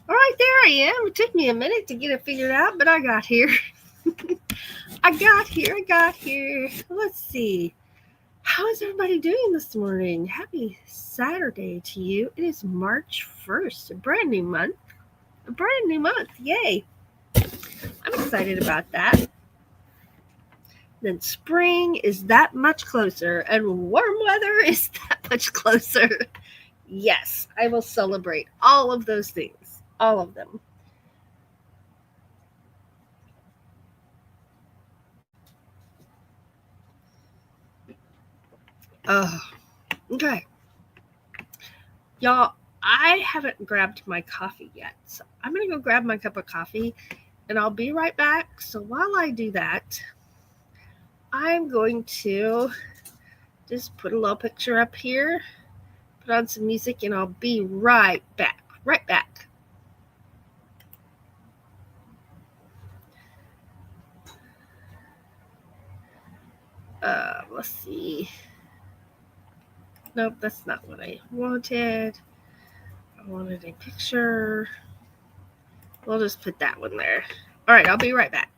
All right, there I am. It took me a minute to get it figured out, but I got here. I got here. Let's see. How is everybody doing this morning? Happy Saturday to you. It is March 1st, a brand new month. Yay. I'm excited about that. Then spring is that much closer, and warm weather is that much closer. Yes, I will celebrate all of those things. All of them. Oh, okay. Y'all, I haven't grabbed my coffee yet. So I'm going to go grab my cup of coffee, and I'll be right back. So while I do that, I'm going to just put a little picture up here, put on some music, and I'll be right back. Let's see. Nope, that's not what I wanted. I wanted a picture. We'll just put that one there. All right, I'll be right back.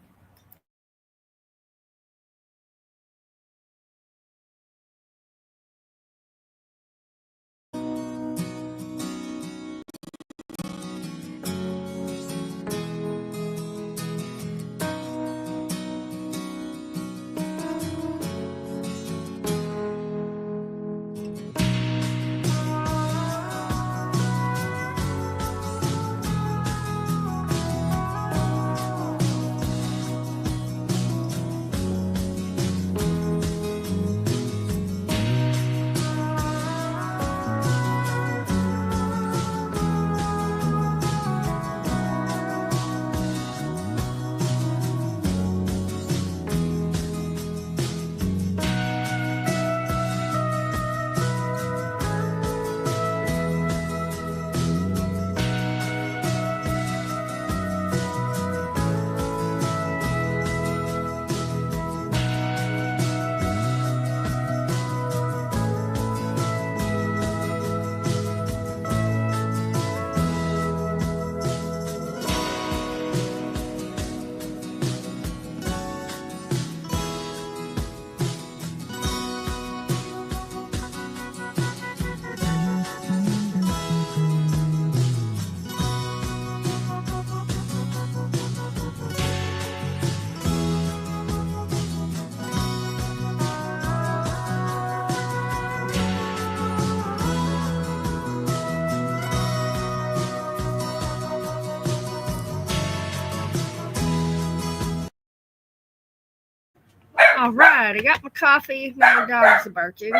All right, I got my coffee. My dogs are barking.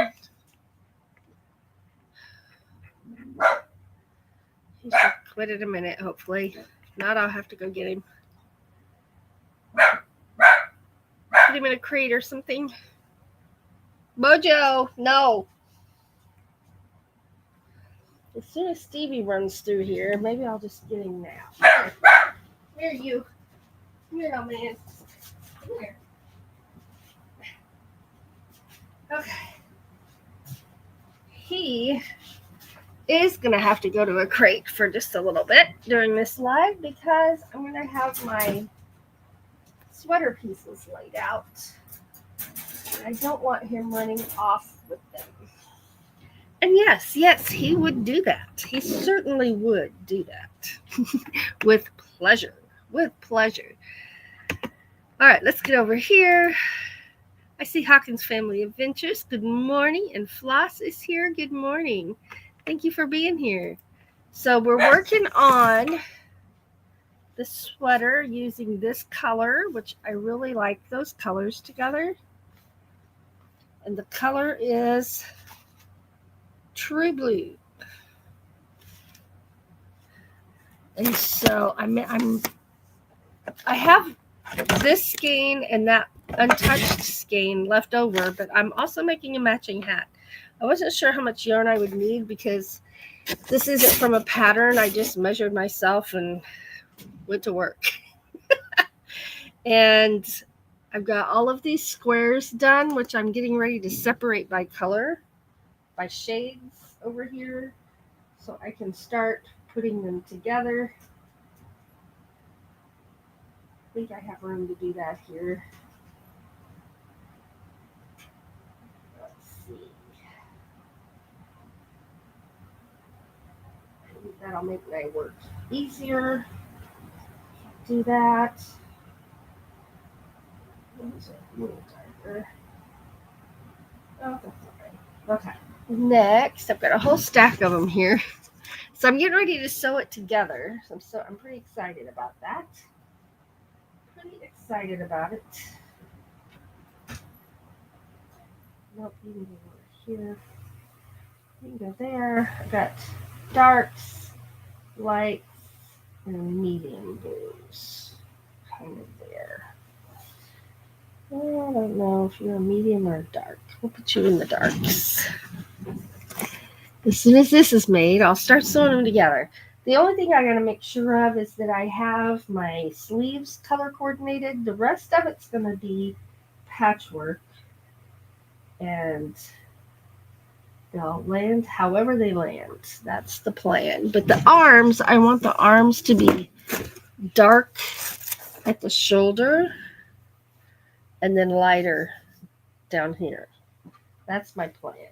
He should quit in a minute, hopefully. If not, I'll have to go get him. Put him in a crate or something. Mojo, no. As soon as Stevie runs through here, maybe I'll just get him now. Where are you? Come here, old man. Come here. Okay. He is going to have to go to a crate for just a little bit during this live because I'm going to have my sweater pieces laid out. I don't want him running off with them. And yes, he would do that. He certainly would do that. With pleasure. With pleasure. All right, let's get over here. I see Hawkins Family Adventures. Good morning. And Floss is here. Good morning. Thank you for being here. So we're working on the sweater using this color, which I really like those colors together. And the color is True Blue. And so I have this skein and that untouched skein left over, but I'm also making a matching hat. I wasn't sure how much yarn I would need because this isn't from a pattern. I just measured myself and went to work. And I've got all of these squares done, which I'm getting ready to separate by color, by shades over here, so I can start putting them together. I think I have room to do that here. Let's see. That'll make my work easier. Do that. A little darker. Oh, that's all right. Okay. Next, I've got a whole stack of them here. So I'm getting ready to sew it together. So I'm pretty excited about that. Pretty excited about it. Nope, you can go over here. You can go there. I've got darks, lights, and medium blues. Kind of there. I don't know if you're a medium or a dark. We'll put you in the darks. As soon as this is made, I'll start sewing them together. The only thing I got to make sure of is that I have my sleeves color coordinated. The rest of it's going to be patchwork. And they'll land however they land. That's the plan. But the arms, I want the arms to be dark at the shoulder and then lighter down here. That's my plan.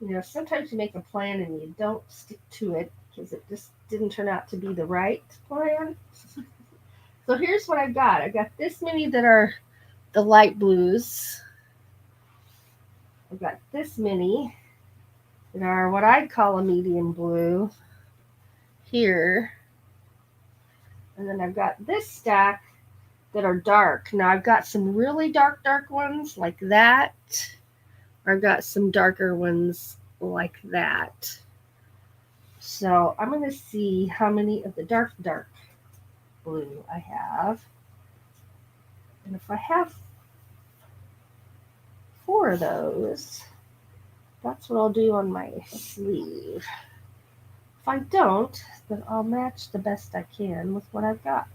You know, sometimes you make a plan and you don't stick to it because it just didn't turn out to be the right plan. So here's what I've got. I've got this many that are the light blues. I've got this many that are what I'd call a medium blue here. And then I've got this stack that are dark. Now I've got some really dark ones like that. I've got some darker ones like that. So I'm going to see how many of the dark blue I have. And if I have 4 of those, that's what I'll do on my sleeve. If I don't, then I'll match the best I can with what I've got.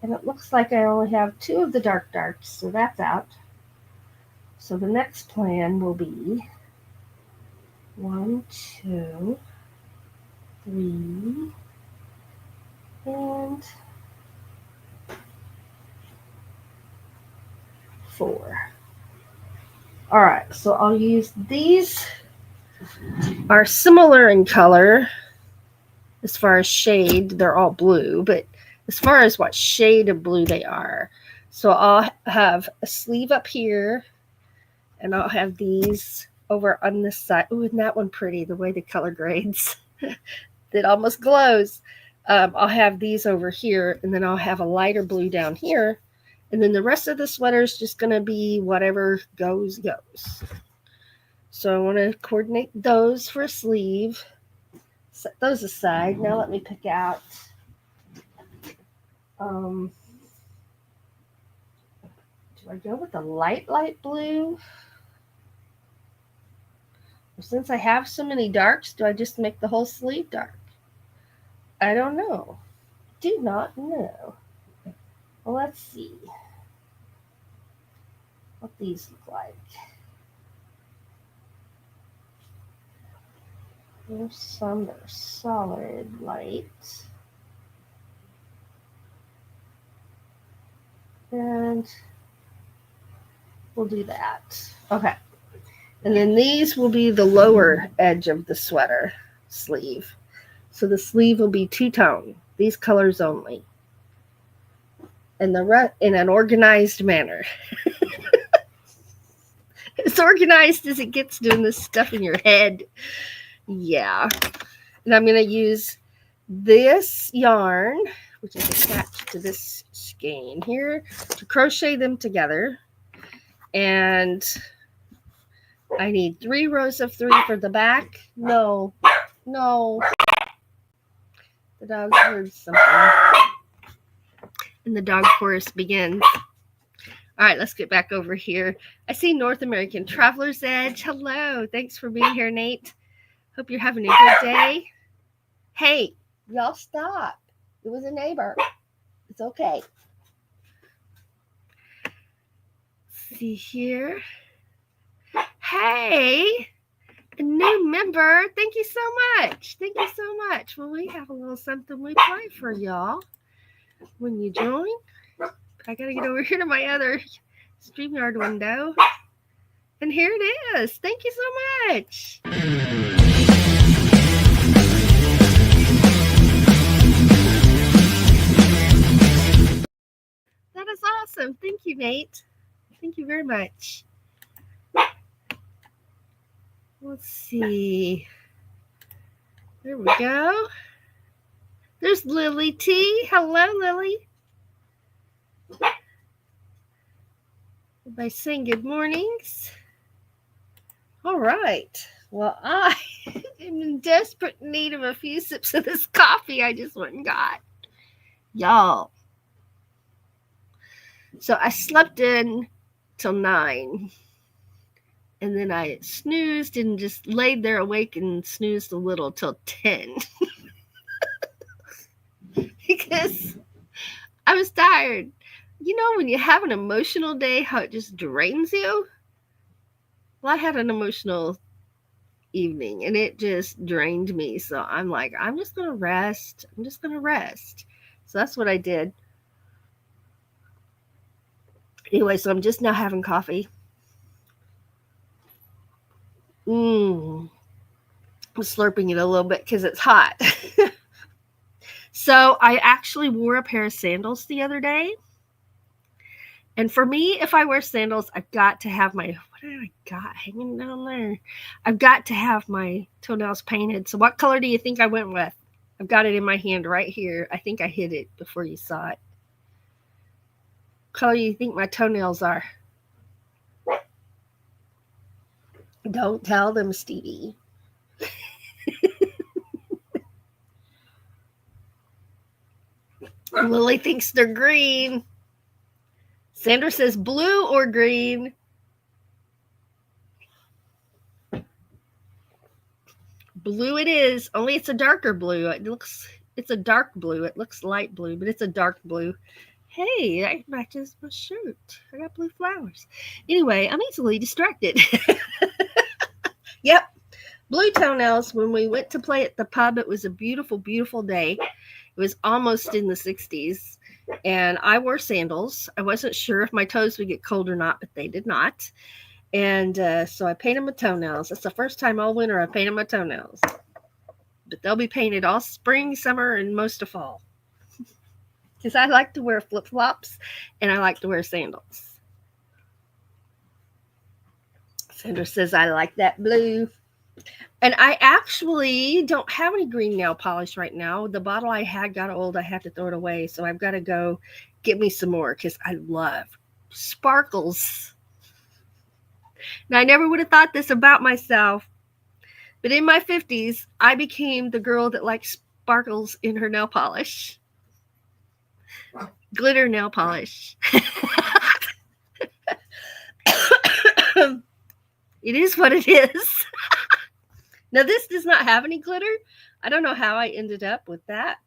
And it looks like I only have 2 of the darks, so that's out. So the next plan will be 1, 2, 3, and 4. All right, so I'll use these. Are similar in color as far as shade. They're all blue, but as far as what shade of blue they are. So I'll have a sleeve up here, and I'll have these over on this side. Ooh, isn't that one pretty? The way the color grades. That almost glows. I'll have these over here, and then I'll have a lighter blue down here, And then the rest of the sweater is just going to be whatever goes. So I want to coordinate those for a sleeve. Set those aside. Now let me pick out do I go with a light blue? Or since I have so many darks, do I just make the whole sleeve dark? I don't know. Do not know. Well, let's see what these look like. There's some that are solid light. And we'll do that. Okay. And then these will be the lower edge of the sweater sleeve. So the sleeve will be two-tone, these colors only. And the rest in an organized manner. As organized as it gets doing this stuff in your head. Yeah. And I'm going to use this yarn, which is attached to this skein here, to crochet them together. And I need 3 rows of 3 for the back. No. The dog heard something. And the dog chorus begins. All right, let's get back over here. I see North American Traveler's Edge. Hello. Thanks for being here, Nate. Hope you're having a good day. Hey, y'all stop. It was a neighbor. It's okay. See here. Hey, a new member. Thank you so much. Well, we have a little something we play for y'all when you join. I got to get over here to my other StreamYard window. And here it is. Thank you so much. That is awesome. Thank you, Nate. Thank you very much. Let's see. There we go. There's Lily T. Hello, Lily. Everybody saying good mornings. All right. Well, I am in desperate need of a few sips of this coffee I just went and got. Y'all. So I slept in till 9. And then I snoozed and just laid there awake and snoozed a little till 10. Because I was tired. You know, when you have an emotional day, how it just drains you? Well, I had an emotional evening and it just drained me. So I'm like, I'm just going to rest. So that's what I did. Anyway, so I'm just now having coffee. I'm slurping it a little bit because it's hot. So I actually wore a pair of sandals the other day. And for me, if I wear sandals, I've got to have my, what did I got hanging down there? I've got to have my toenails painted. So what color do you think I went with? I've got it in my hand right here. I think I hid it before you saw it. What color do you think my toenails are? Don't tell them, Stevie. Lily thinks they're green. Sandra says blue or green. Blue it is, only it's a darker blue. It's a dark blue. It looks light blue, but it's a dark blue. Hey, that matches my shirt. I got blue flowers. Anyway, I'm easily distracted. Yep. Blue toenails. When we went to play at the pub, it was a beautiful, beautiful day. It was almost in the 60s. And I wore sandals. I wasn't sure if my toes would get cold or not, but they did not. And so I painted my toenails. That's the first time all winter I painted my toenails. But they'll be painted all spring, summer, and most of fall. Because I like to wear flip-flops and I like to wear sandals. Sandra says, I like that blue. And I actually don't have any green nail polish right now. The bottle I had got old. I had to throw it away. So I've got to go get me some more because I love sparkles. Now, I never would have thought this about myself, but in my 50s, I became the girl that likes sparkles in her nail polish. Glitter nail polish. It is what it is. Now, this does not have any glitter. I don't know how I ended up with that,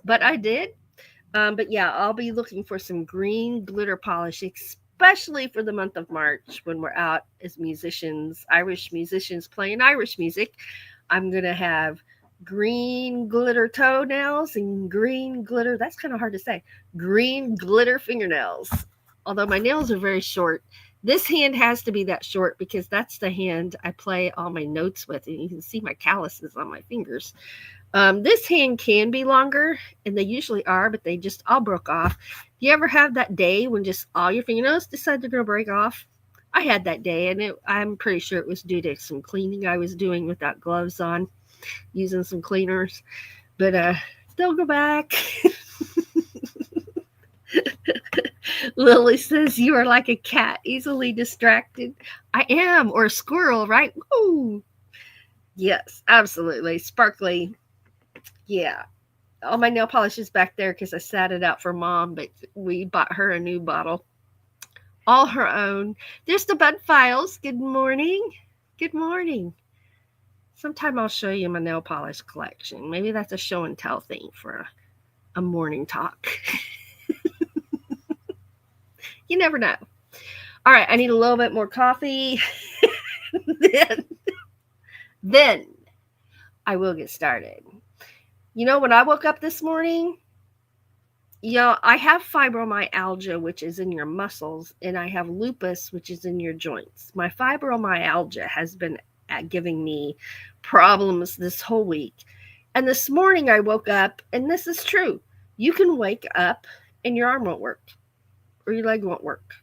but I did. But yeah, I'll be looking for some green glitter polish, especially for the month of March when we're out as musicians, Irish musicians playing Irish music. I'm going to have green glitter toenails and green glitter, that's kind of hard to say, green glitter fingernails. Although my nails are very short. This hand has to be that short because that's the hand I play all my notes with. And you can see my calluses on my fingers. This hand can be longer, and they usually are, but they just all broke off. You ever have that day when just all your fingernails decide they're going to break off? I had that day, and I'm pretty sure it was due to some cleaning I was doing without gloves on, using some cleaners. But they'll go back. Lily says, you are like a cat, easily distracted. I am, or a squirrel, right? Woo! Yes, absolutely. Sparkly. Yeah. All my nail polish is back there because I sat it out for Mom, but we bought her a new bottle. All her own. There's the Bud Files. Good morning. Good morning. Sometime I'll show you my nail polish collection. Maybe that's a show and tell thing for a morning talk. You never know. All right, I need a little bit more coffee. then I will get started. You know, when I woke up this morning, I have fibromyalgia, which is in your muscles, and I have lupus, which is in your joints. My fibromyalgia has been giving me problems this whole week. And this morning I woke up, and this is true. You can wake up and your arm won't work, or your leg won't work,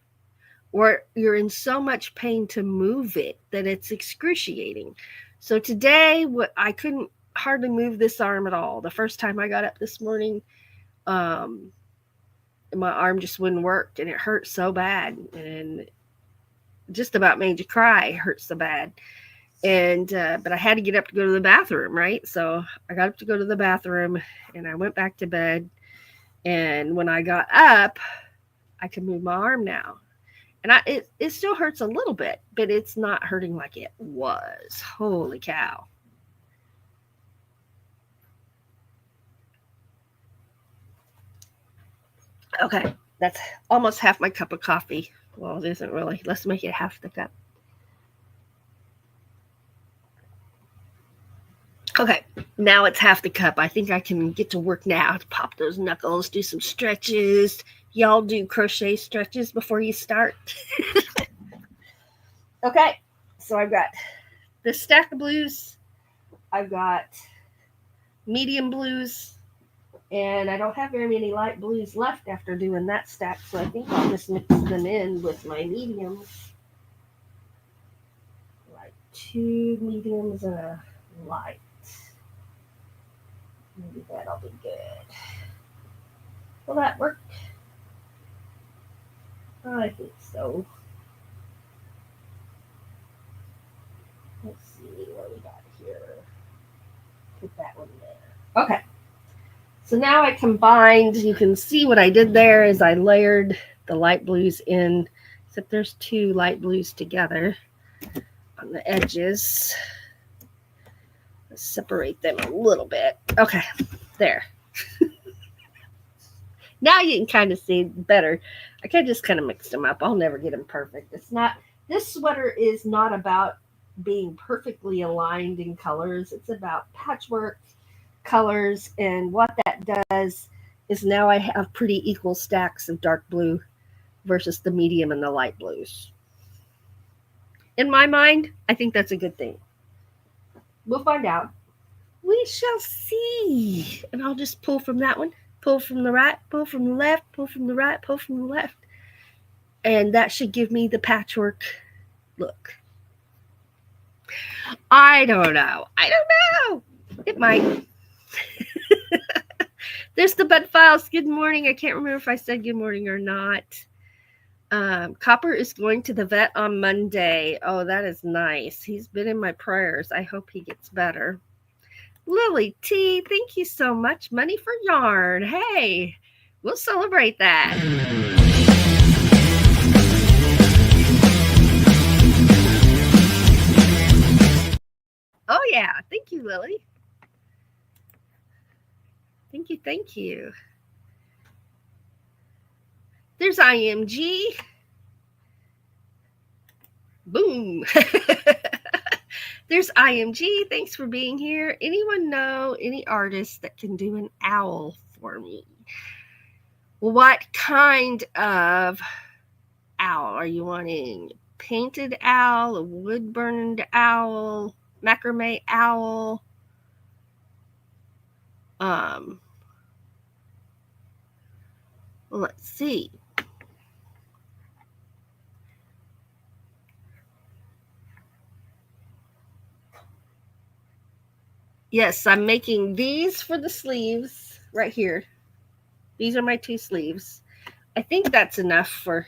or you're in so much pain to move it that it's excruciating. So today, I couldn't hardly move this arm at all. The first time I got up this morning, my arm just wouldn't work, and it hurt so bad, and just about made you cry. It hurt so bad. And but I had to get up to go to the bathroom, right? So I got up to go to the bathroom, and I went back to bed. And when I got up, I could move my arm now. And it still hurts a little bit, but it's not hurting like it was. Holy cow. Okay, that's almost half my cup of coffee. Well, it isn't really. Let's make it half the cup. Okay, now it's half the cup. I think I can get to work now to pop those knuckles, do some stretches. Y'all do crochet stretches before you start. Okay, so I've got this stack of blues. I've got medium blues, and I don't have very many light blues left after doing that stack, so I think I'll just mix them in with my mediums. Like 2 mediums and a light. Maybe that'll be good. Will that work? I think so. Let's see what we got here. Put that one there. Okay. So now I combined, you can see what I did there is I layered the light blues in, except there's 2 light blues together on the edges. Let's separate them a little bit. Okay, there. Now you can kind of see better. I can just kind of mix them up. I'll never get them perfect. This sweater is not about being perfectly aligned in colors. It's about patchwork colors, and what that does is now I have pretty equal stacks of dark blue versus the medium and the light blues. In my mind, I think that's a good thing. We'll find out. We shall see. And I'll just pull from that one, pull from the right, pull from the left, pull from the right, pull from the left. And that should give me the patchwork look. I don't know. It might. There's the Bud Files. Good morning. I can't remember if I said good morning or not. Copper is going to the vet on Monday. Oh, that is nice. He's been in my prayers. I hope he gets better. Lily T, thank you so much. Money for yarn. Hey, we'll celebrate that. Oh, yeah. Thank you, Lily. Thank you. There's IMG. Boom. There's IMG. Thanks for being here. Anyone know any artists that can do an owl for me? What kind of owl are you wanting? Painted owl, a wood burned owl, macrame owl? Let's see. Yes, I'm making these for the sleeves right here. These are my 2 sleeves. I think that's enough for,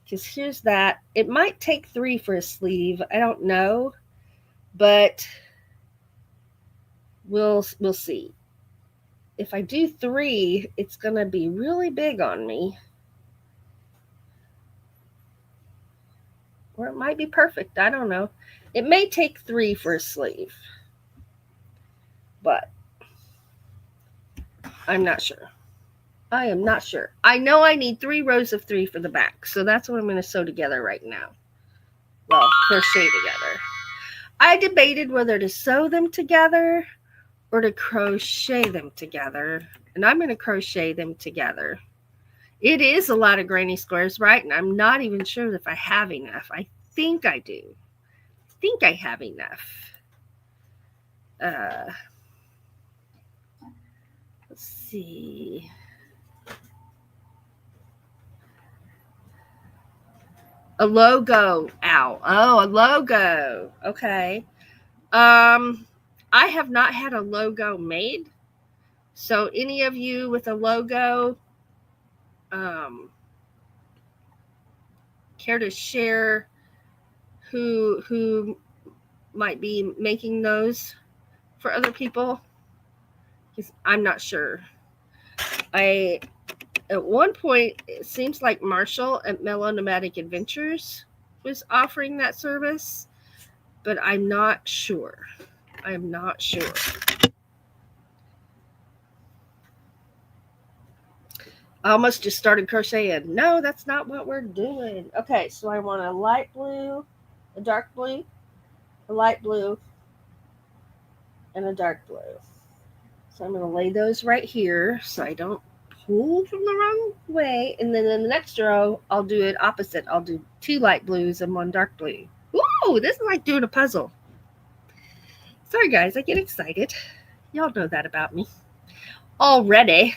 because here's that. It might take 3 for a sleeve. I don't know, but we'll see. If I do 3, it's going to be really big on me. Or it might be perfect. I don't know. It may take 3 for a sleeve, but I'm not sure. I am not sure. I know I need 3 rows of 3 for the back, so that's what I'm going to sew together right now. Well, crochet together. I debated whether to sew them together or to crochet them together, and I'm going to crochet them together. It is a lot of granny squares, right? And I'm not even sure if I have enough. I think I do. I think I have enough. Let's see. A logo owl. Oh, a logo. Okay. I have not had a logo made. So any of you with a logo, care to share who might be making those for other people? Because I'm not sure. At one point, it seems like Marshall at Mellow Nomadic Adventures was offering that service, but I'm not sure. I'm not sure. I almost just started crocheting. No, that's not what we're doing. Okay, so I want a light blue, a dark blue, a light blue, and a dark blue. So I'm going to lay those right here so I don't pull from the wrong way. And then in the next row, I'll do it opposite. I'll do 2 light blues and 1 dark blue. Ooh, this is like doing a puzzle. Sorry, guys, I get excited. Y'all know that about me already.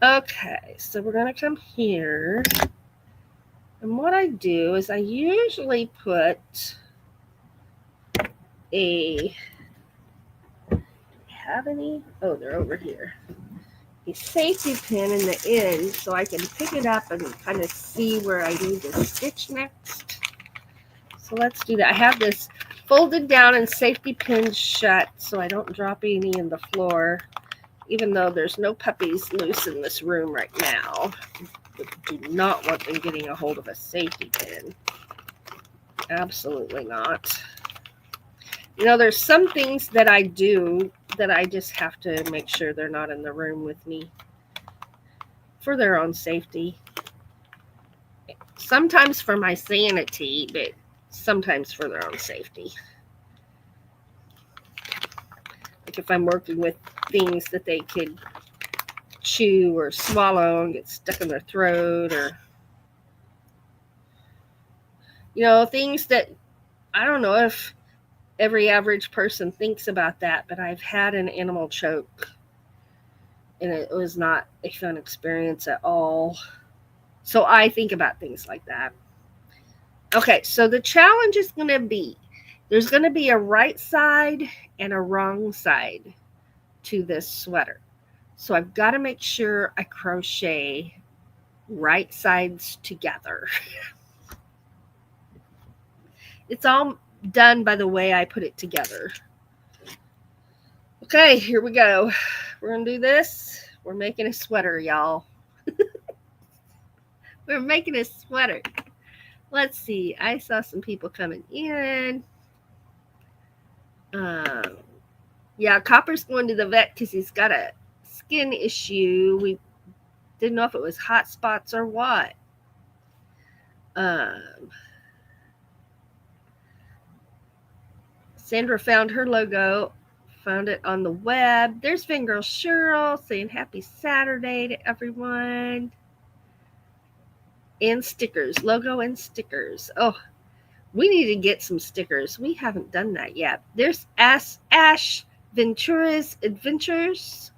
Okay, so we're going to come here. And what I do is I usually put have any? Oh, they're over here. A safety pin in the end so I can pick it up and kind of see where I need to stitch next. So let's do that. I have this folded down and safety pin shut so I don't drop any in the floor, even though there's no puppies loose in this room right now. I do not want them getting a hold of a safety pin. Absolutely not. You know, there's some things that I do that I just have to make sure they're not in the room with me for their own safety. Sometimes for my sanity, but sometimes for their own safety. Like if I'm working with things that they could chew or swallow and get stuck in their throat, or, you know, things that I don't know if every average person thinks about that, but I've had an animal choke and it was not a fun experience at all. So I think about things like that. Okay, so the challenge is going to be There's going to be a right side and a wrong side to this sweater. So I've got to make sure I crochet right sides together. It's all done by the way I put it together. Okay, here we go. We're going to do this. We're making a sweater, y'all. We're making a sweater. Let's see. I saw some people coming in. Yeah, Copper's going to the vet because he's got a skin issue. We didn't know if it was hot spots or what. Sandra found her logo, found it on the web. There's Fangirl Cheryl saying happy Saturday to everyone. And stickers, logo and stickers. Oh, we need to get some stickers. We haven't done that yet. There's Ash Ventura's Adventures.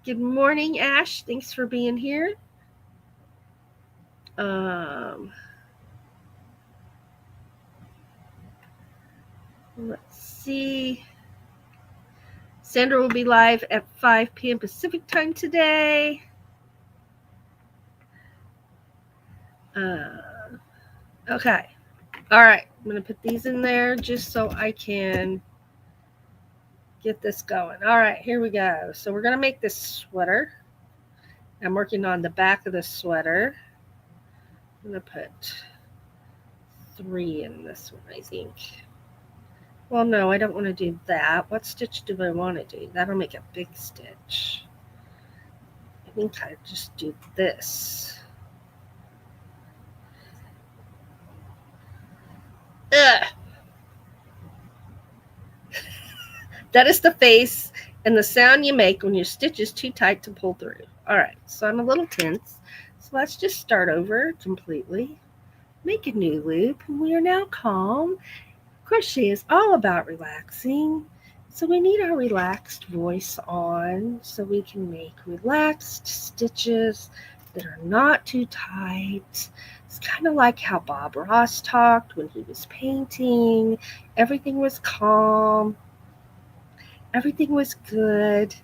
Good morning, Ash. Thanks for being here. Let's see. Sandra will be live at 5 p.m. Pacific time today. Okay. All right. I'm going to put these in there just so I can get this going. All right. Here we go. So we're going to make this sweater. I'm working on the back of the sweater. I'm going to put 3 in this one, I think. Well, no, I don't want to do that. What stitch do I want to do? That'll make a big stitch. I think I just do this. Ugh. That is the face and the sound you make when your stitch is too tight to pull through. All right, so I'm a little tense. So let's just start over completely. Make a new loop, and we are now calm. Crochet is all about relaxing. So we need our relaxed voice on so we can make relaxed stitches that are not too tight. It's kind of like how Bob Ross talked when he was painting. Everything was calm. Everything was good.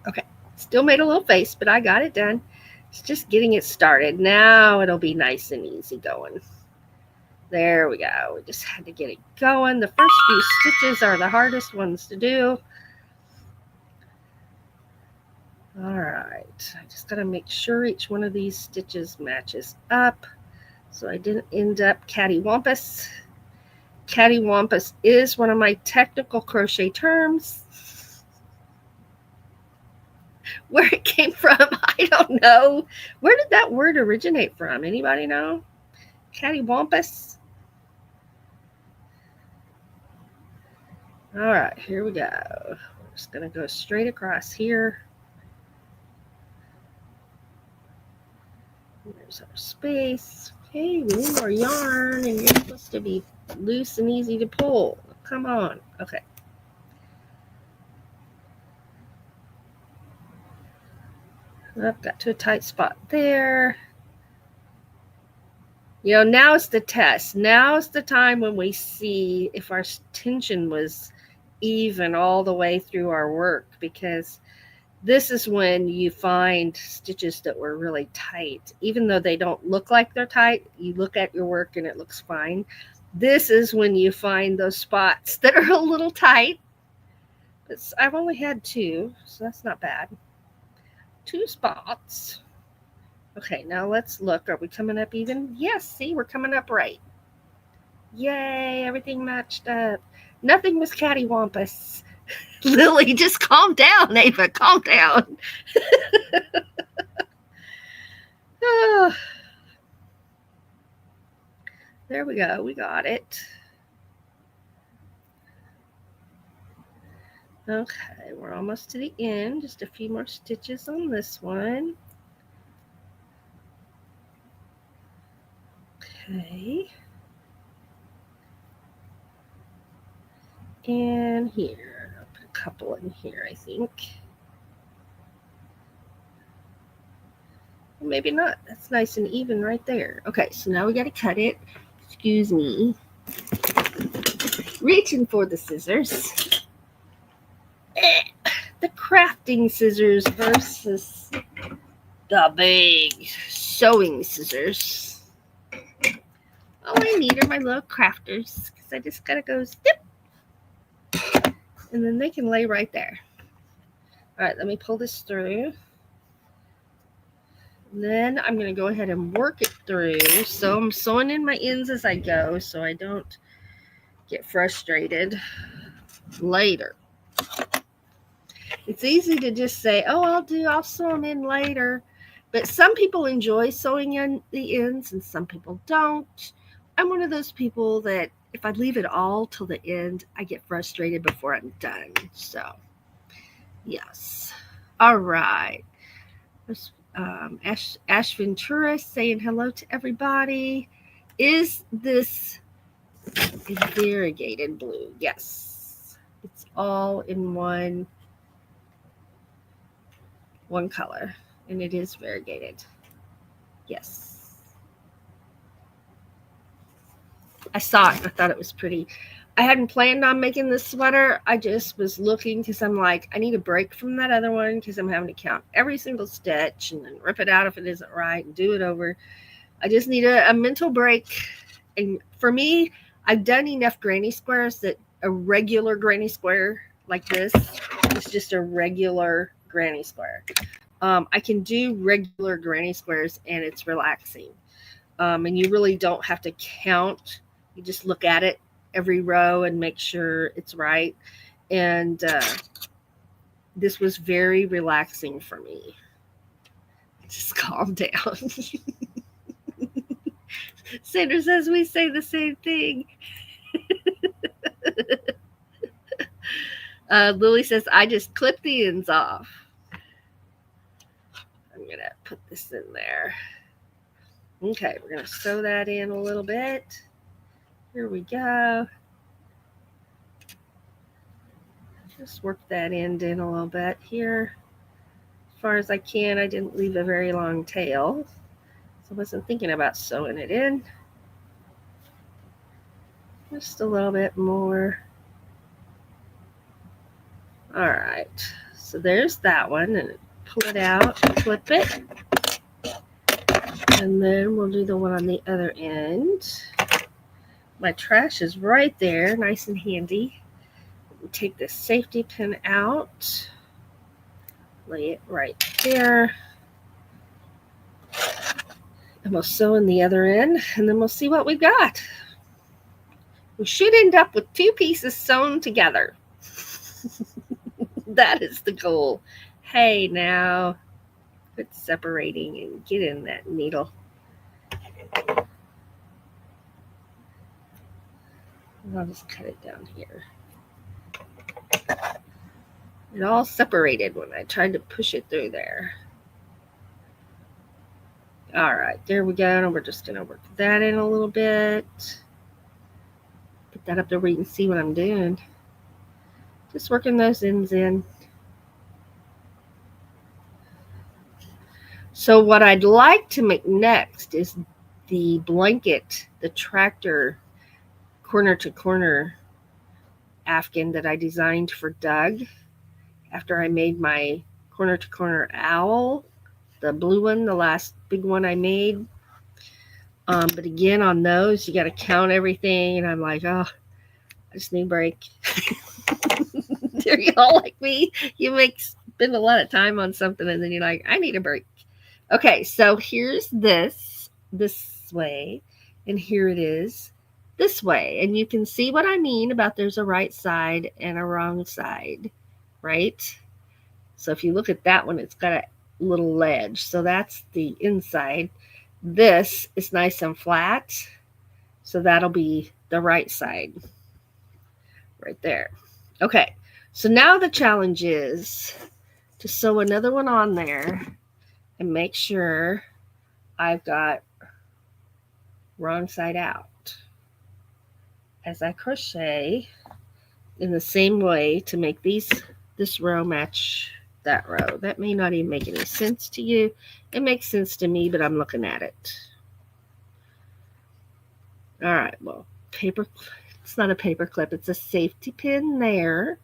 Okay, still made a little face, but I got it done. It's just getting it started. Now it'll be nice and easy going. There we go. We just had to get it going. The first few stitches are the hardest ones to do. All right. I just got to make sure each one of these stitches matches up so I didn't end up cattywampus. Cattywampus is one of my technical crochet terms. Where it came from, I don't know. Where did that word originate from? Anybody know? Cattywampus? All right, here we go. We're just going to go straight across here. There's our space. Okay, we need more yarn, and you're supposed to be loose and easy to pull. Come on. Okay. I've got to a tight spot there. You know, now's the test. Now's the time when we see if our tension was even all the way through our work, because this is when you find stitches that were really tight. Even though they don't look like they're tight, you look at your work and it looks fine. This is when you find those spots that are a little tight. But I've only had 2, so that's not bad. 2 spots. Okay, now let's look. Are we coming up even? Yes, see, we're coming up right. Yay, everything matched up. Nothing was cattywampus. Lily, just calm down, Ava. Calm down. Oh, there we go. We got it. Okay, we're almost to the end. Just a few more stitches on this one. Okay. And here. I'll put a couple in here, I think. Maybe not. That's nice and even right there. Okay, so now we got to cut it. Excuse me. reaching for the scissors. The crafting scissors versus the big sewing scissors. All I need are my little crafters because I just gotta go snip, and then they can lay right there. All right, let me pull this through. And then I'm going to go ahead and work it through. So I'm sewing in my ends as I go so I don't get frustrated later. It's easy to just say, oh, I'll sew them in later. But some people enjoy sewing in the ends and some people don't. I'm one of those people that if I leave it all till the end, I get frustrated before I'm done. So, yes. All right. Ash Ventura saying hello to everybody. Is this variegated blue? Yes. It's all in one color, and it is variegated. Yes. I saw it and I thought it was pretty. I hadn't planned on making this sweater. I just was looking because I'm like, I need a break from that other one because I'm having to count every single stitch and then rip it out if it isn't right and do it over. I just need a mental break. And for me, I've done enough granny squares that a regular granny square like this is just a regular granny square. I can do regular granny squares and it's relaxing. And you really don't have to count. You just look at it every row and make sure it's right. And this was very relaxing for me. Just calm down. Sandra says we say the same thing. Lily says, I just clip the ends off. I'm going to put this in there. Okay, we're going to sew that in a little bit. Here we go. Just work that end in a little bit here. As far as I can, I didn't leave a very long tail. So I wasn't thinking about sewing it in. Just a little bit more. All right, so there's that one, and pull it out, flip it, and then we'll do the one on the other end. My trash is right there, nice and handy. Take this safety pin out, lay it right there, and we'll sew in the other end, and then we'll see what we got. We should end up with two pieces sewn together. That is the goal. Hey, now, quit separating and get in that needle. I'll just cut it down here. It all separated when I tried to push it through there. All right, there we go. And we're just going to work that in a little bit. Put that up there where you can see what I'm doing. Just working those ends in. So what I'd like to make next is the blanket, the tractor corner to corner afghan that I designed for Doug after I made my corner to corner owl, the blue one, the last big one I made. But again, on those, you got to count everything. And I'm like, oh, I just need a break. Are you all like me? You spend a lot of time on something and then you're like, I need a break. Okay, so here's this way, and here it is this way. And you can see what I mean about there's a right side and a wrong side, right? So if you look at that one, it's got a little ledge. So that's the inside. This is nice and flat. So that'll be the right side right there. Okay, so now the challenge is to sew another one on there and make sure I've got wrong side out as I crochet in the same way to make this row match that row. That may not even make any sense to you. It makes sense to me, but I'm looking at it. All right, well, paper it's not a paper clip, it's a safety pin there.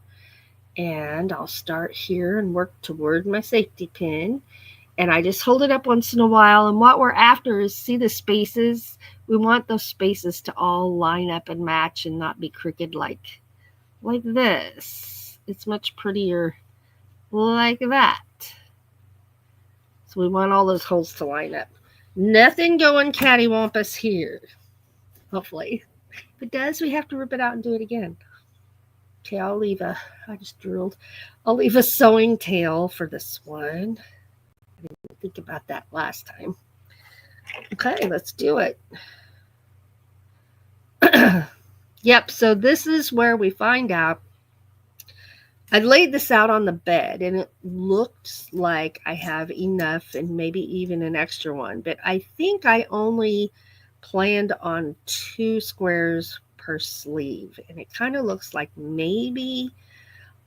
And I'll start here and work toward my safety pin. And I just hold it up once in a while. And what we're after is, see the spaces? We want those spaces to all line up and match and not be crooked like this. It's much prettier like that. So we want all those holes to line up. Nothing going cattywampus here, hopefully. If it does, we have to rip it out and do it again. Okay, I just drooled. I'll leave a sewing tail for this one. I didn't think about that last time. Okay, let's do it. Yep, so this is where we find out. I laid this out on the bed, and it looked like I have enough and maybe even an extra one. But I think I only planned on 2 squares per sleeve. And it kind of looks like maybe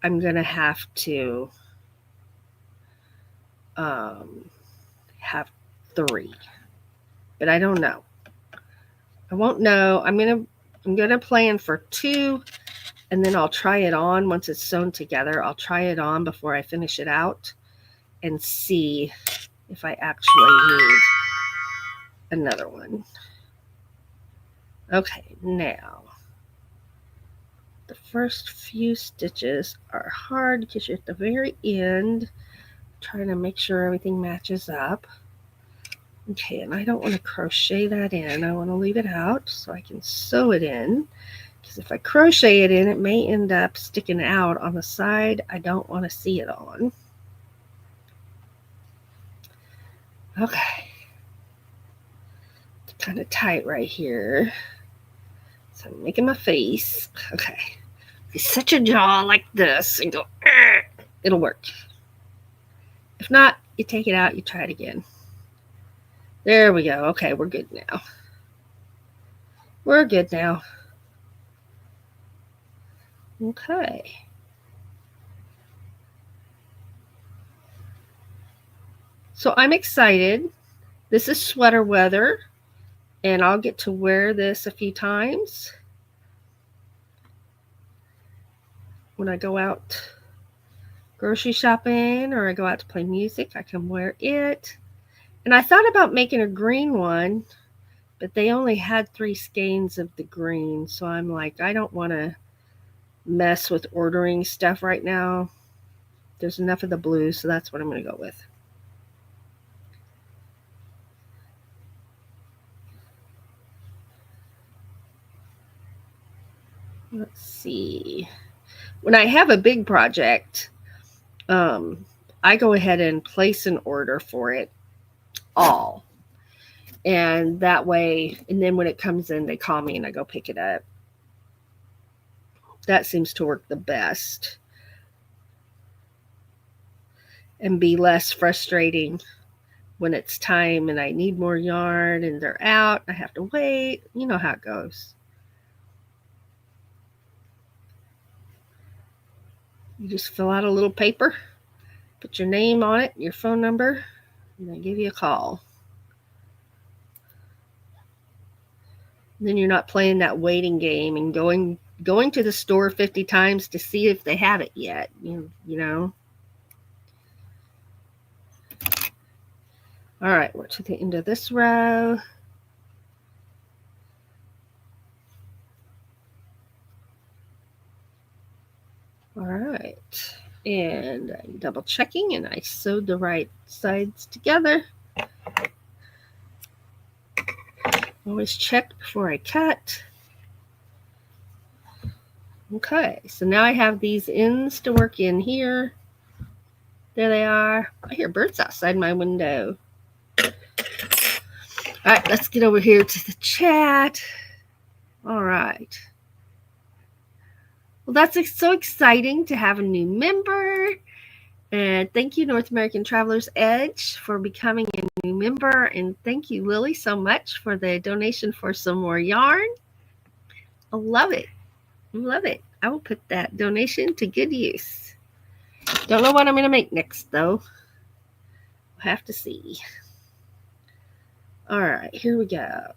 I'm going to have to have 3. But I don't know. I won't know. I'm gonna plan for 2, and then I'll try it on once it's sewn together. I'll try it on before I finish it out and see if I actually need another one. Okay, now the first few stitches are hard because you're at the very end trying to make sure everything matches up. Okay, and I don't want to crochet that in. I want to leave it out so I can sew it in. Because if I crochet it in, it may end up sticking out on the side I don't want to see it on. Okay. It's kind of tight right here. So I'm making my face. Okay. If you set your jaw like this and go, it'll work. If not, you take it out, you try it again. There we go. Okay, we're good now. We're good now. Okay. So I'm excited. This is sweater weather, and I'll get to wear this a few times. When I go out grocery shopping or I go out to play music, I can wear it. And I thought about making a green one, but they only had 3 skeins of the green. So I'm like, I don't want to mess with ordering stuff right now. There's enough of the blue, so that's what I'm going to go with. Let's see. When I have a big project, I go ahead and place an order for it all. And that way, and then when it comes in, they call me and I go pick it up. That seems to work the best and be less frustrating when it's time and I need more yarn and they're out. I have to wait. You know how it goes. You just fill out a little paper, put your name on it, your phone number, and they give you a call. And then you're not playing that waiting game and going to the store 50 times to see if they have it yet, you know. All right, we're to the end of this row. All right, and I'm double checking and I sewed the right sides together. Always check before I cut. Okay, so now I have these ends to work in here. There they are. I hear birds outside my window. All right, let's get over here to the chat. All right. Well, that's so exciting to have a new member. And thank you, North American Traveler's Edge, for becoming a new member. And thank you, Lily, so much for the donation for some more yarn. I love it. Love it. I will put that donation to good use. Don't know what I'm going to make next, though. We'll have to see. All right, here we go.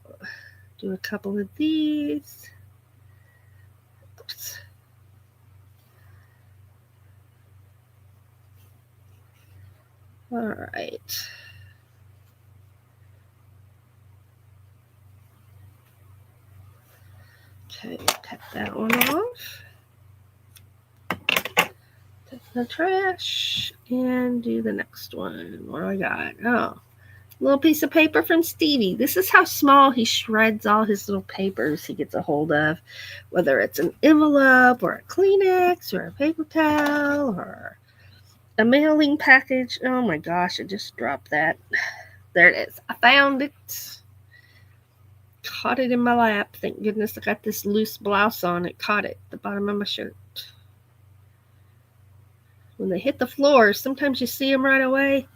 Do a couple of these. Oops. All right. Okay, cut that one off. Take the trash and do the next one. What do I got? Oh, little piece of paper from Stevie. This is how small he shreds all his little papers he gets a hold of, whether it's an envelope or a Kleenex or a paper towel or a mailing package. Oh my gosh, I just dropped that. There it is. I found it. Caught it in my lap. Thank goodness I got this loose blouse on. It caught it at the bottom of my shirt. When they hit the floor, sometimes you see them right away.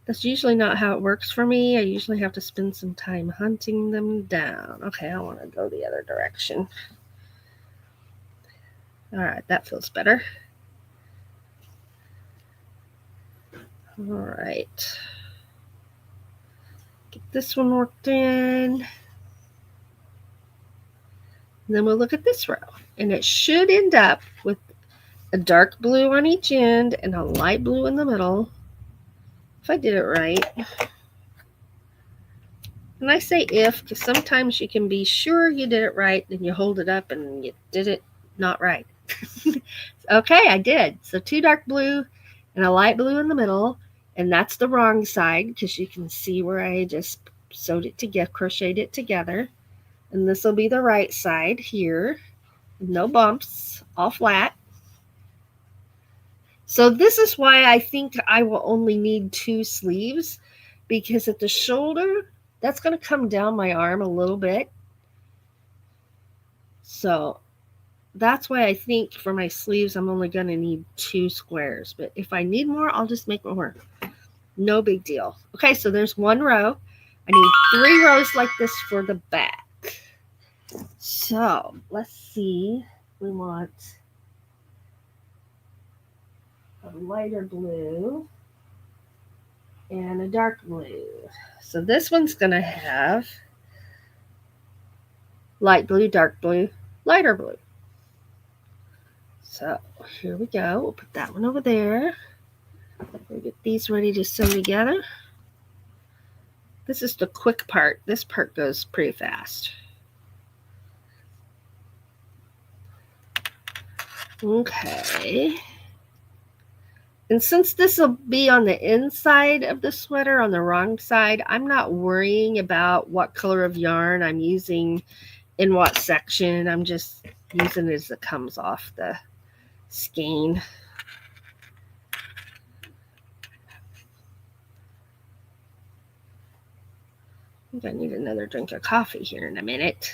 That's usually not how it works for me. I usually have to spend some time hunting them down. Okay, I want to go the other direction. All right, that feels better. All right. Get this one worked in. And then we'll look at this row. And it should end up with a dark blue on each end and a light blue in the middle. If I did it right. And I say if, because sometimes you can be sure you did it right, and you hold it up and you did it not right. Okay, I did. So 2 dark blue and a light blue in the middle. And that's the wrong side, because you can see where I just sewed it together, crocheted it together. And this will be the right side here. No bumps, all flat. So this is why I think I will only need 2 sleeves, because at the shoulder, that's going to come down my arm a little bit. So that's why I think for my sleeves, I'm only going to need 2 squares. But if I need more, I'll just make more. No big deal. Okay, so there's 1 row. I need 3 rows like this for the back. So let's see. We want a lighter blue and a dark blue. So this one's going to have light blue, dark blue, lighter blue. So here we go. We'll put that one over there. We'll get these ready to sew together. This is the quick part. This part goes pretty fast. Okay. And since this will be on the inside of the sweater, on the wrong side, I'm not worrying about what color of yarn I'm using in what section. I'm just using it as it comes off the skein. I think I need another drink of coffee here in a minute.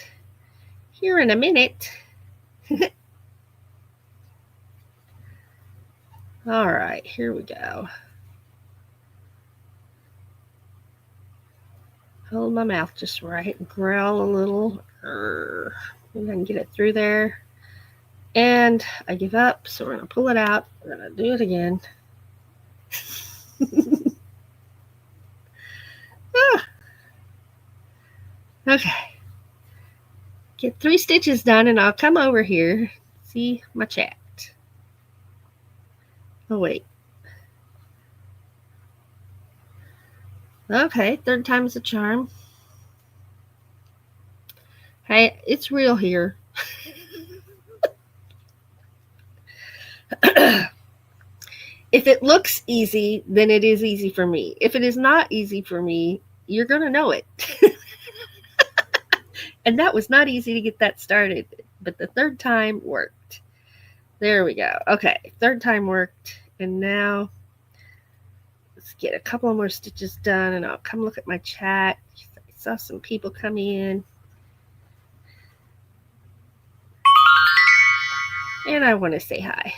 All right, here we go. Hold my mouth just right and growl a little. Maybe I can get it through there. And I give up, so we're going to pull it out. We're going to do it again. Okay. Get 3 stitches done, and I'll come over here, see my chat. Oh, wait. Okay, 3rd time's a charm. Hey, it's real here. If it looks easy, then it is easy for me. If it is not easy for me, you're going to know it. And that was not easy to get that started, but the 3rd time worked. There we go. Okay, 3rd time worked, and now let's get a couple more stitches done, and I'll come look at my chat. I saw some people come in. And I want to say hi.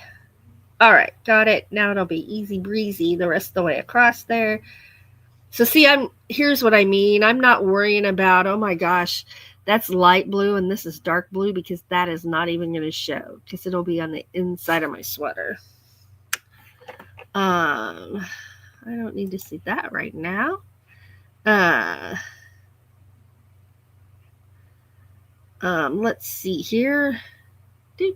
All right, got it. Now it'll be easy breezy the rest of the way across there. So see, here's what I mean. I'm not worrying about, oh my gosh, that's light blue and this is dark blue, because that is not even going to show, because it'll be on the inside of my sweater. I don't need to see that right now. Let's see here. Where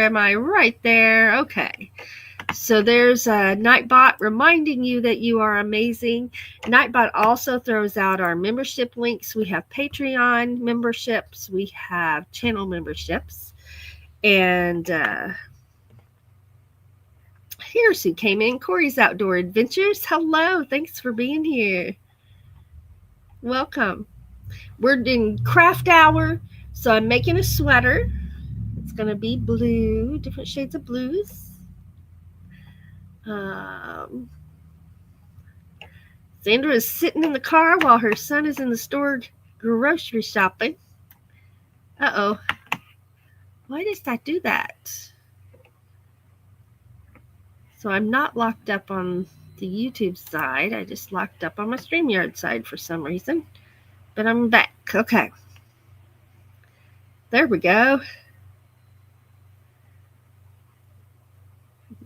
am I? Right there. Okay. So there's a Nightbot reminding you that you are amazing. Nightbot also throws out our membership links. We have Patreon memberships. We have channel memberships. And here's who came in. Corey's Outdoor Adventures. Hello. Thanks for being here. Welcome. We're in craft hour. So I'm making a sweater. It's going to be blue, different shades of blues. Sandra is sitting in the car while her son is in the store grocery shopping. Uh-oh. Why does that do that? So I'm not locked up on the YouTube side. I just locked up on my StreamYard side for some reason. But I'm back. Okay. There we go.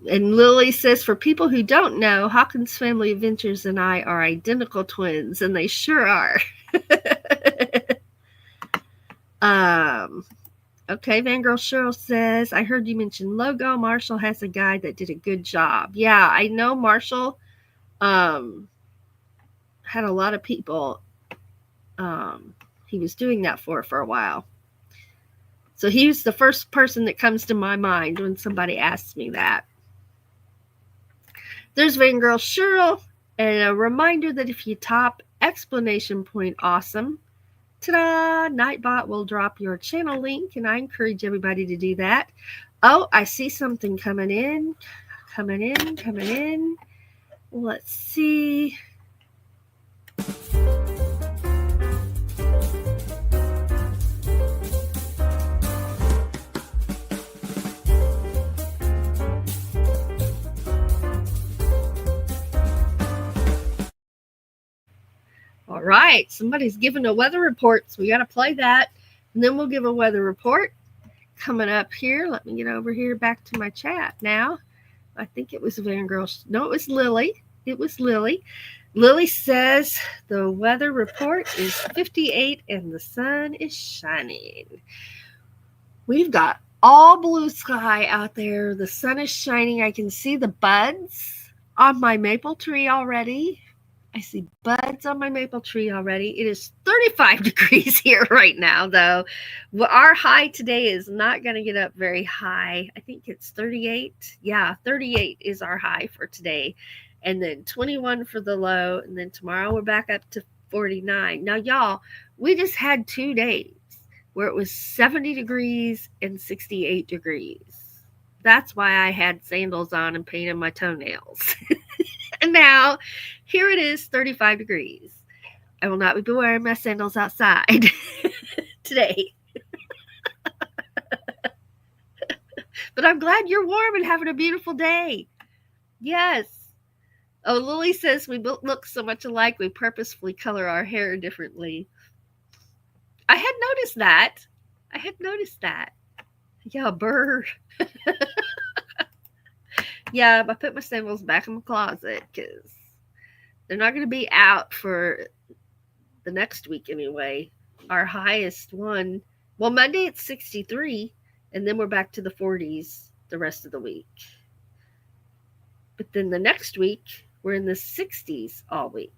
And Lily says, for people who don't know, Hawkins Family Adventures and I are identical twins, and they sure are. Okay, Vangirl Cheryl says, I heard you mention logo. Marshall has a guy that did a good job. Yeah, I know Marshall had a lot of people he was doing that for a while. So he was the first person that comes to my mind when somebody asks me that. There's Vangirl Cheryl, and a reminder that if you top exclamation point awesome, ta-da, Nightbot will drop your channel link, and I encourage everybody to do that. Oh, I see something coming in. Let's see. All right, somebody's giving a weather report, so we got to play that, and then we'll give a weather report. Coming up here, let me get over here back to my chat now. I think it was Vangirl. No, it was Lily. Lily says the weather report is 58 and the sun is shining. We've got all blue sky out there. The sun is shining. I can see the buds on my maple tree already. I see buds on my maple tree already. It is 35 degrees here right now, though. Well, our high today is not going to get up very high. I think it's 38. Yeah, 38 is our high for today. And then 21 for the low. And then tomorrow we're back up to 49. Now, y'all, we just had 2 days where it was 70 degrees and 68 degrees. That's why I had sandals on and painted my toenails. And now, here it is, 35 degrees. I will not be wearing my sandals outside today. But I'm glad you're warm and having a beautiful day. Yes. Oh, Lily says we look so much alike, we purposefully color our hair differently. I had noticed that. Yeah, bird. Yeah, I put my sandals back in my closet because they're not going to be out for the next week anyway. Our highest one, well, Monday it's 63, and then we're back to the 40s the rest of the week. But then the next week, we're in the 60s all week.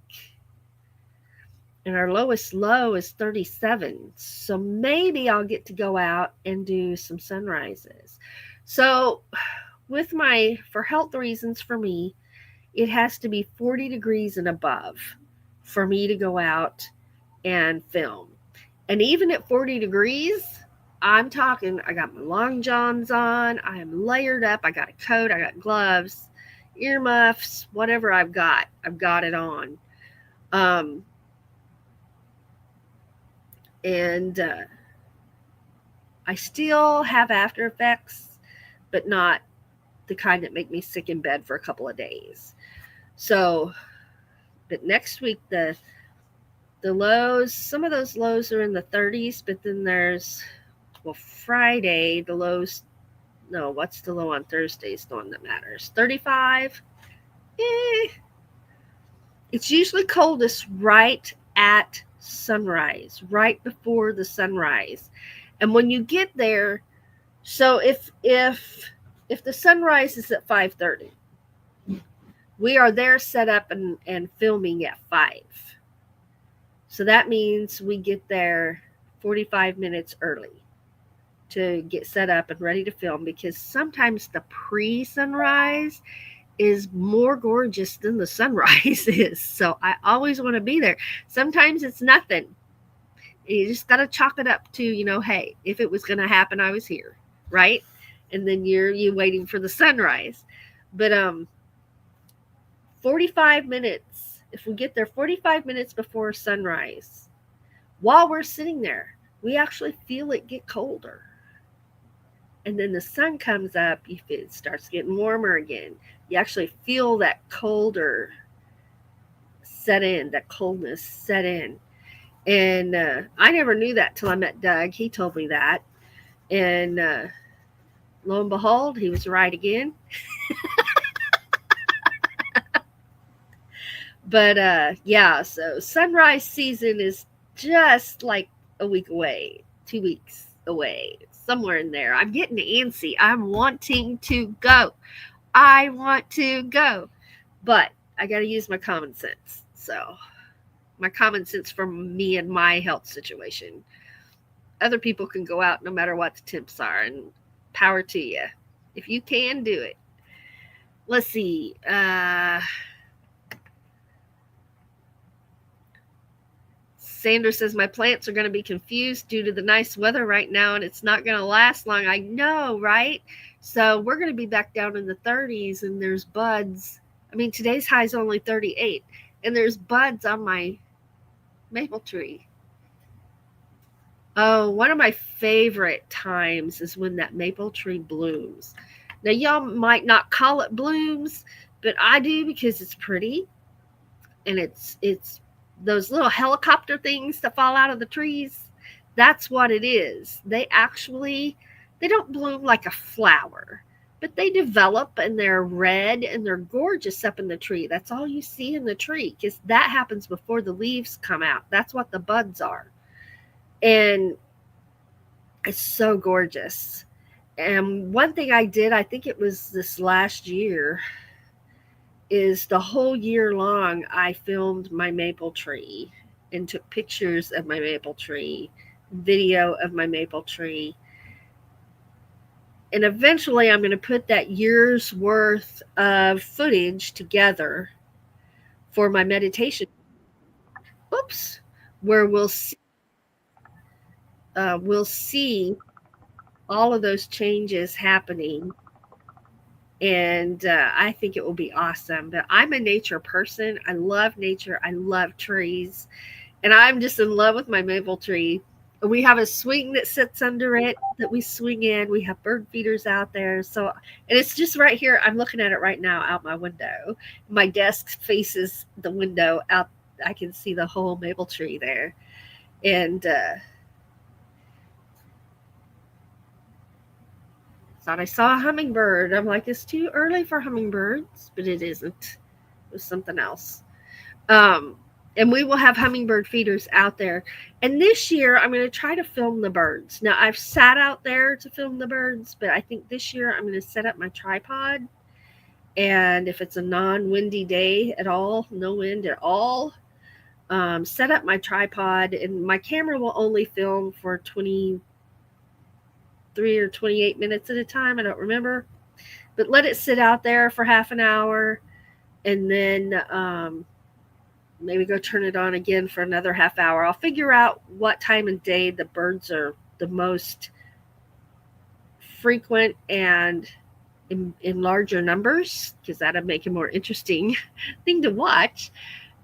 And our lowest low is 37. So maybe I'll get to go out and do some sunrises. So for health reasons for me, it has to be 40 degrees and above for me to go out and film. And even at 40 degrees, I'm talking, I got my long johns on, I am layered up, I got a coat, I got gloves, earmuffs, whatever I've got it on. And I still have after effects, but not the kind that make me sick in bed for a couple of days. So, but next week, the lows, some of those lows are in the 30s, but then there's, Friday, the lows, no, what's the low on Thursday is the one that matters. 35. It's usually coldest right at sunrise, right before the sunrise. And when you get there, so if the sunrise is at 5:30, we are there set up and filming at 5. So that means we get there 45 minutes early to get set up and ready to film, because sometimes the pre-sunrise is more gorgeous than the sunrise is. So I always want to be there. Sometimes it's nothing. You just got to chalk it up to, hey, if it was going to happen, I was here, right? And then you waiting for the sunrise. But 45 minutes, if we get there 45 minutes before sunrise, while we're sitting there, we actually feel it get colder. And then the sun comes up, it starts getting warmer again. You actually feel that colder set in, that coldness set in. And I never knew that till I met Doug. He told me that. And lo and behold, he was right again. But yeah, so sunrise season is just like a week away, 2 weeks away, somewhere in there. I'm getting antsy. I'm wanting to go. I want to go. But I got to use my common sense. So, my common sense for me and my health situation. Other people can go out no matter what the temps are, and power to you. If you can, do it. Let's see. Sandra says, my plants are going to be confused due to the nice weather right now, and it's not going to last long. I know, right? So we're going to be back down in the 30s, and there's buds. I mean, today's high is only 38, and there's buds on my maple tree. Oh, one of my favorite times is when that maple tree blooms. Now, y'all might not call it blooms, but I do, because it's pretty, and it's those little helicopter things that fall out of the trees. That's what it is. They don't bloom like a flower, but they develop, and they're red, and they're gorgeous up in the tree. That's all you see in the tree, because that happens before the leaves come out. That's what the buds are. And it's so gorgeous. And one thing I did, I think it was this last year, is the whole year long I filmed my maple tree and took pictures of my maple tree, video of my maple tree. And eventually I'm going to put that year's worth of footage together for my meditation. Oops. Where we'll see all of those changes happening. And I think it will be awesome. But I'm a nature person. I love nature. I love trees. And I'm just in love with my maple tree. We have a swing that sits under it that we swing in. We have bird feeders out there. So, and it's just right here. I'm looking at it right now out my window. My desk faces the window out. I can see the whole maple tree there. And thought I saw a hummingbird. I'm like, it's too early for hummingbirds, but it isn't. It was something else. And we will have hummingbird feeders out there. And this year, I'm going to try to film the birds. Now, I've sat out there to film the birds, but I think this year I'm going to set up my tripod. And if it's a non-windy day at all, no wind at all, set up my tripod. And my camera will only film for 23 or 28 minutes at a time. I don't remember. But let it sit out there for half an hour. And then maybe go turn it on again for another half hour. I'll figure out what time of day the birds are the most frequent and in larger numbers, because that'll make a more interesting thing to watch.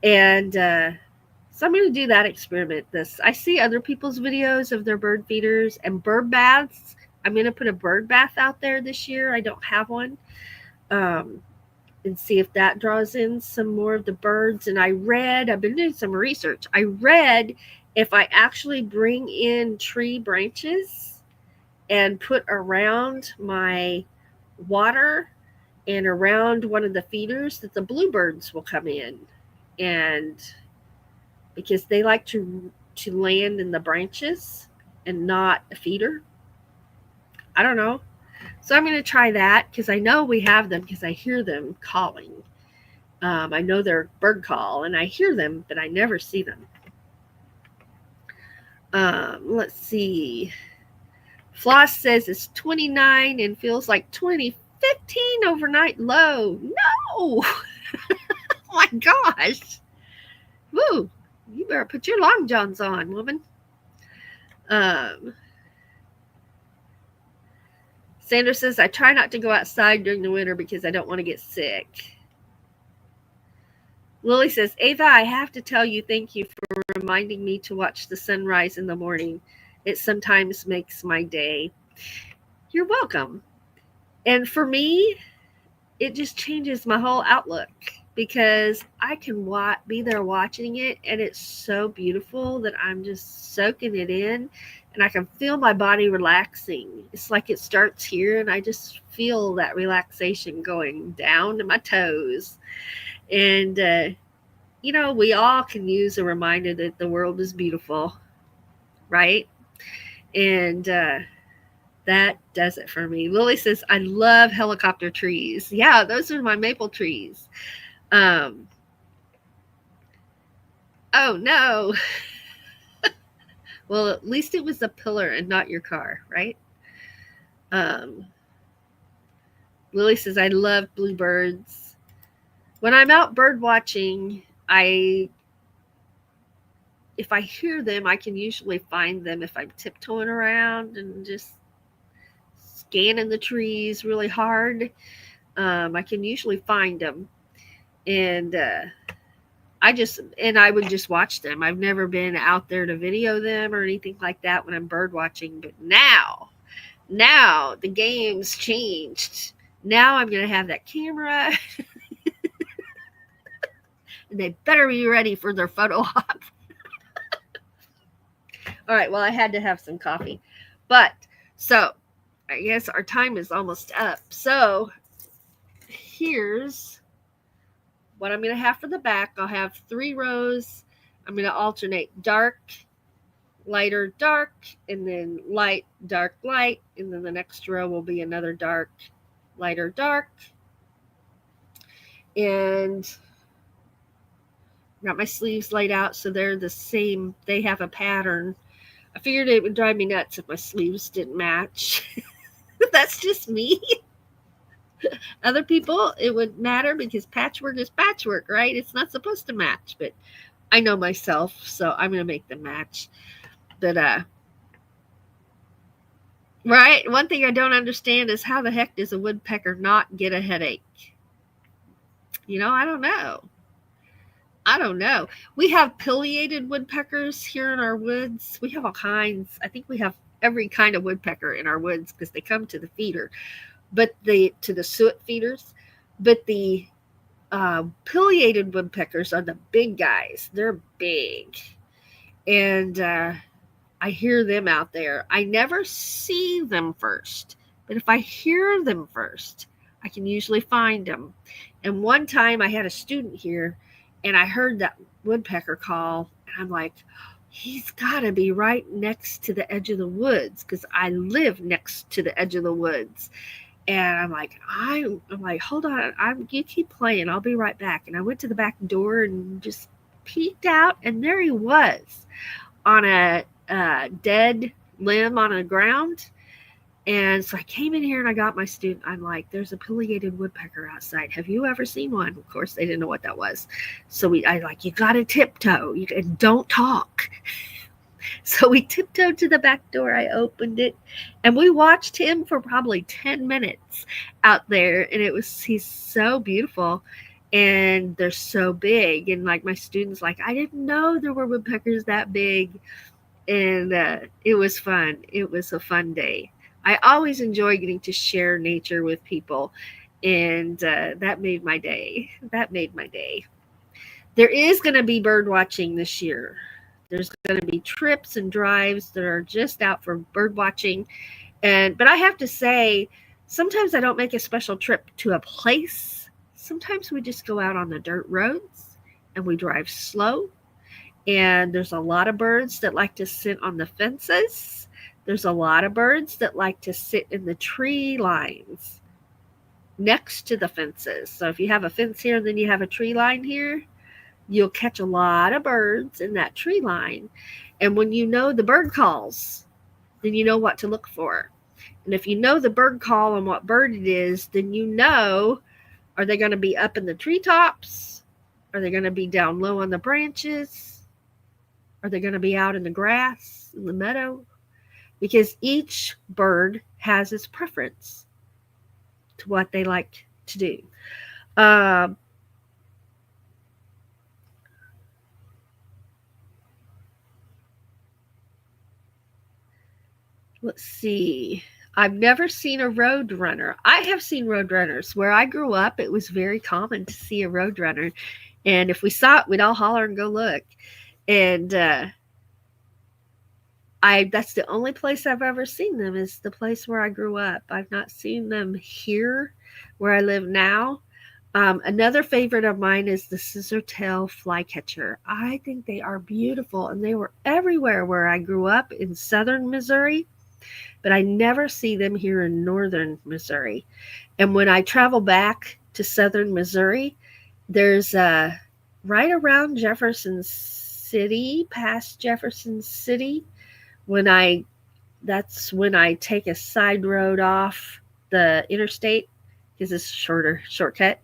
And so I'm going to do that experiment. I see other people's videos of their bird feeders and bird baths. I'm going to put a bird bath out there this year. I don't have one. And see if that draws in some more of the birds. And I've been doing some research. I read if I actually bring in tree branches and put around my water and around one of the feeders, that the bluebirds will come in. And because they like to land in the branches. and not a feeder. I don't know. So I'm going to try that because I know we have them because I hear them calling. I know they're bird call and I hear them, but I never see them. Let's see. Floss says it's 29 and feels like 2015 overnight low. No! Oh my gosh. Woo! You better put your long johns on, woman. Sandra says, I try not to go outside during the winter because I don't want to get sick. Lily says, Ava, I have to tell you thank you for reminding me to watch the sunrise in the morning. It sometimes makes my day. You're welcome. And for me, it just changes my whole outlook because I can be there watching it, and it's so beautiful that I'm just soaking it in, and I can feel my body relaxing. It's like it starts here, and I just feel that relaxation going down to my toes. And, we all can use a reminder that the world is beautiful, right? And that does it for me. Lily says, I love helicopter trees. Yeah, those are my maple trees. Oh, no. Well, at least it was a pillar and not your car, right? Lily says, I love bluebirds. When I'm out bird watching, if I hear them, I can usually find them if I'm tiptoeing around and just scanning the trees really hard. I can usually find them. And I would just watch them. I've never been out there to video them or anything like that when I'm bird watching. But now the game's changed. Now I'm going to have that camera. And they better be ready for their photo op. All right, well, I had to have some coffee. But, so, I guess our time is almost up. So, here's what I'm going to have for the back. I'll have 3 rows. I'm going to alternate dark, lighter, dark, and then light, dark, light. And then the next row will be another dark, lighter, dark. And got my sleeves laid out so they're the same. They have a pattern. I figured it would drive me nuts if my sleeves didn't match. That's just me. Other people, it would matter because patchwork is patchwork, right? It's not supposed to match, but I know myself, so I'm going to make them match. But, right? One thing I don't understand is how the heck does a woodpecker not get a headache? I don't know. We have pileated woodpeckers here in our woods. We have all kinds. I think we have every kind of woodpecker in our woods because they come to the feeder, to the suet feeders. But the pileated woodpeckers are the big guys. They're big. And I hear them out there. I never see them first, but if I hear them first, I can usually find them. And one time I had a student here, and I heard that woodpecker call, and I'm like, he's got to be right next to the edge of the woods because I live next to the edge of the woods. And I'm like, hold on, you keep playing. I'll be right back. And I went to the back door and just peeked out, and there he was on a dead limb on the ground. And so I came in here and I got my student. I'm like, there's a pileated woodpecker outside. Have you ever seen one? Of course, they didn't know what that was. So you got to tiptoe. And don't talk. So we tiptoed to the back door. I opened it, and we watched him for probably 10 minutes out there. And he's so beautiful, and they're so big. And like my students, I didn't know there were woodpeckers that big. And it was fun. It was a fun day. I always enjoy getting to share nature with people, and that made my day. There is going to be bird watching this year. There's going to be trips and drives that are just out for bird watching. But I have to say, sometimes I don't make a special trip to a place. Sometimes we just go out on the dirt roads and we drive slow. And there's a lot of birds that like to sit on the fences. There's a lot of birds that like to sit in the tree lines next to the fences. So if you have a fence here and then you have a tree line here, you'll catch a lot of birds in that tree line. And when you know the bird calls, then you know what to look for. And if you know the bird call and what bird it is, then you know, are they going to be up in the treetops? Are they going to be down low on the branches? Are they going to be out in the grass, in the meadow? Because each bird has its preference to what they like to do. Let's see. I've never seen a road runner. I have seen road runners. Where I grew up, it was very common to see a road runner. And if we saw it, we'd all holler and go look. And that's the only place I've ever seen them, is the place where I grew up. I've not seen them here where I live now. Another favorite of mine is the scissor-tail flycatcher. I think they are beautiful, and they were everywhere where I grew up in southern Missouri, but I never see them here in northern Missouri. And when I travel back to southern Missouri, there's right around Jefferson City, past Jefferson City, that's when I take a side road off the interstate, because it's a shortcut.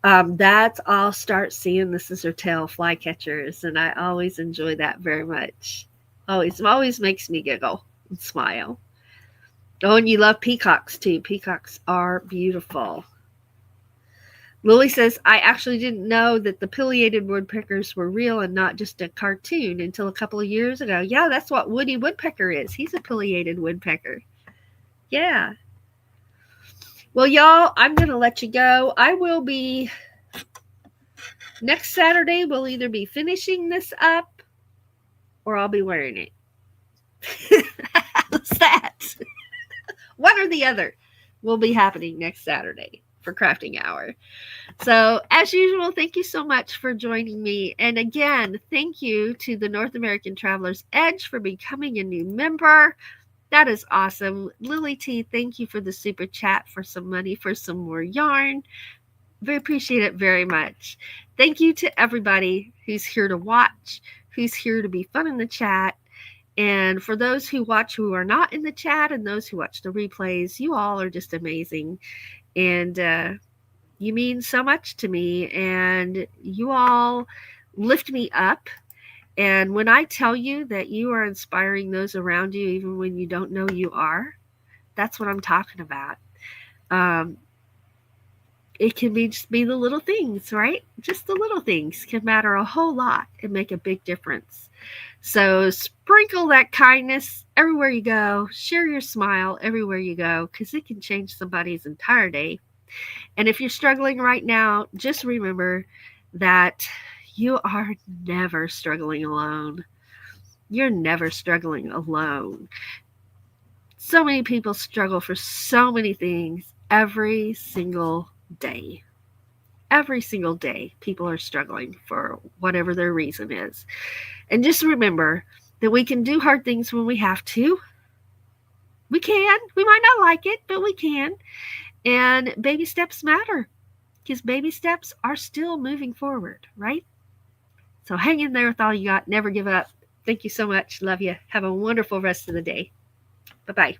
That's I'll start seeing the scissor-tail flycatchers, and I always enjoy that very much. Always makes me giggle and smile. Oh, and you love peacocks too. Peacocks are beautiful. Lily says, I actually didn't know that the pileated woodpeckers were real and not just a cartoon until a couple of years ago. Yeah, that's what Woody Woodpecker is. He's a pileated woodpecker. Yeah. Well, y'all, I'm going to let you go. I will be, next Saturday, we'll either be finishing this up or I'll be wearing it. How's that? One or the other will be happening next Saturday for crafting hour. So as usual, thank you so much for joining me. And again, thank you to the North American Traveler's Edge for becoming a new member. That is awesome. Lily T, thank you for the super chat for some money for some more yarn. We appreciate it very much. Thank you to everybody who's here to watch, who's here to be fun in the chat. And for those who watch who are not in the chat and those who watch the replays, you all are just amazing. And you mean so much to me, and you all lift me up. And when I tell you that you are inspiring those around you, even when you don't know you are, that's what I'm talking about. It can just be the little things, right? Just the little things can matter a whole lot and make a big difference. So sprinkle that kindness everywhere you go. Share your smile everywhere you go, because it can change somebody's entire day. And if you're struggling right now, just remember that you are never struggling alone. You're never struggling alone. So many people struggle for so many things every single day. Every single day, people are struggling for whatever their reason is. And just remember that we can do hard things when we have to. We can. We might not like it, but we can. And baby steps matter, because baby steps are still moving forward, right? So hang in there with all you got. Never give up. Thank you so much. Love you. Have a wonderful rest of the day. Bye-bye.